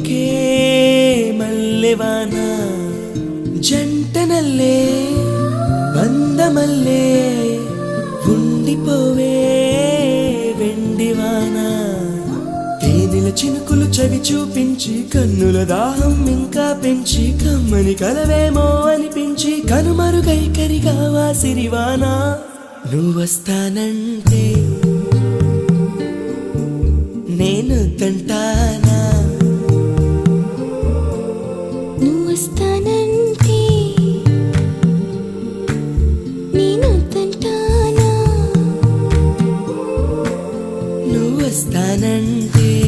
సోకే మల్లెవాన జంటనల్లే బందమల్లే ఉండిపోవే వెండివాన తేనెల చినుకులు చవి చూపించి కన్నుల దాహం ఇంకా పెంచి కమ్మని కలవేమో అనిపించి కనుమరుగై కరిగావా సిరివాన నువ్వొస్తానంటే నేను తంటానా నువ్వొస్తానంటే